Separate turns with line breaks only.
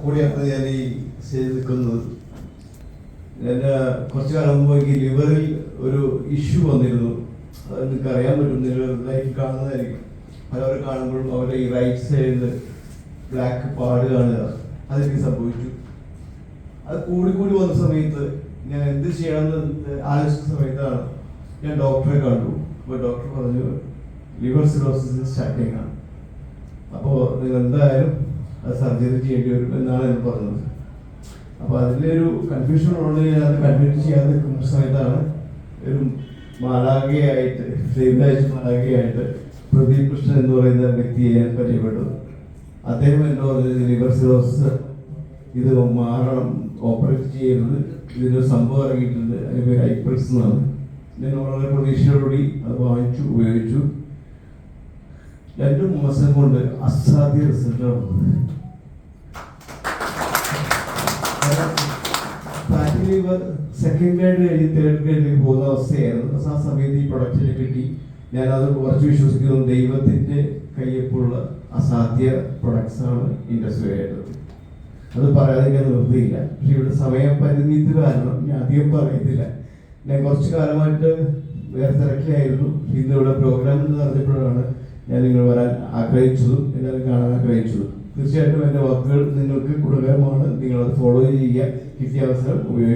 കൂടിയാണ് ഞാൻ ഈ ചെയ്ത് നിൽക്കുന്നത്. എൻ്റെ കുറച്ചു കാലം മുമ്പ് എനിക്ക് ലിവറിൽ ഒരു ഇഷ്യൂ വന്നിരുന്നു. അത് നിങ്ങൾക്ക് അറിയാൻ പറ്റും, നിങ്ങൾ ലൈഫ് കാണുന്നതായിരിക്കും. പലവരും കാണുമ്പോഴും അവരുടെ ഈ റൈറ്റ് സൈഡിൽ ബ്ലാക്ക് പാട് കാണുക, അതെനിക്ക് സംഭവിച്ചു. അത് കൂടി വന്ന സമയത്ത് ഞാൻ എന്ത് ചെയ്യണമെന്ന് ആലോചിച്ച സമയത്താണ് ഞാൻ ഡോക്ടറെ കണ്ടു. അപ്പോൾ ഡോക്ടർ പറഞ്ഞു ലിവർ സിറോസിസ് സ്റ്റാർട്ടിങ് ആണ്, അപ്പോൾ നിങ്ങൾ എന്തായാലും അത് സർജറി ചെയ്യേണ്ടി വരും എന്നാണ് എനിക്ക് പറഞ്ഞത്. അപ്പോൾ അതിലൊരു കൺഫ്യൂഷൻ ഉണ്ടെങ്കിൽ ഞാൻ അത് കണ്ടിന്യൂ ചെയ്യാതെ നിൽക്കുന്ന സമയത്താണ് ഒരു മാലാഖയായിട്ട് ദൈവരാജ് മാലാഖയായിട്ട് പ്രദീപ് കൃഷ്ണൻ എന്ന് പറയുന്ന വ്യക്തിയെ ഞാൻ പരിചയപ്പെട്ടത്. അദ്ദേഹം എന്നോട് പറഞ്ഞത് ലിവർ സിറോസിസ് ഇത് മാറണം, ഓപ്പറേറ്റ് ചെയ്യരുത്, ഇതിനൊരു സംഭവം ഇറങ്ങിയിട്ടുണ്ട്, അതിന് പേര് ഹൈപ്രക്സ് എന്നാണ്. ഞാൻ വളരെ പ്രതീക്ഷയോടുകൂടി അത് വാങ്ങിച്ചു, ഉപയോഗിച്ചു. 2 മാസം കൊണ്ട് അസാധ്യ റിസൾട്ടാണ്. ഫാറ്റി ലിവർ സെക്കൻഡ് ഗ്രേഡ് കഴിഞ്ഞ് തേർഡ് ഗ്രേഡിലേക്ക് പോകുന്ന അവസ്ഥയായിരുന്നു. ആ സമയത്ത് ഈ പ്രൊഡക്റ്റിനെ കിട്ടി. ഞാനത് കുറച്ച് വിശ്വസിക്കുന്നു. ദൈവത്തിൻ്റെ കയ്യൊപ്പുള്ള അസാധ്യ പ്രൊഡക്ട്സ് ആണ് ഇൻഡസ്ട്രി ആയിട്ടുള്ളത്. അത് പറയാതെ ഞാൻ നിർത്തിയില്ല. പക്ഷെ ഇവിടെ സമയപരിമിതി കാരണം ഞാൻ അധികം പറയത്തില്ല. ഞാൻ കുറച്ച് കാലമായിട്ട് വേറെ തിരക്കിലായിരുന്നു. ഇന്ന് ഇവിടെ പ്രോഗ്രാം എന്ന് പറഞ്ഞപ്പോഴാണ് ഞാൻ നിങ്ങൾ വരാൻ ആഗ്രഹിച്ചതും എല്ലാവരും കാണാൻ ആഗ്രഹിച്ചതും. തീർച്ചയായിട്ടും എൻ്റെ വാക്കുകൾ നിങ്ങൾക്ക് ഗുണകരമാണ്. നിങ്ങളത് ഫോളോ ചെയ്യുക, കിട്ടിയ അവസരം ഉപയോഗിക്കുക.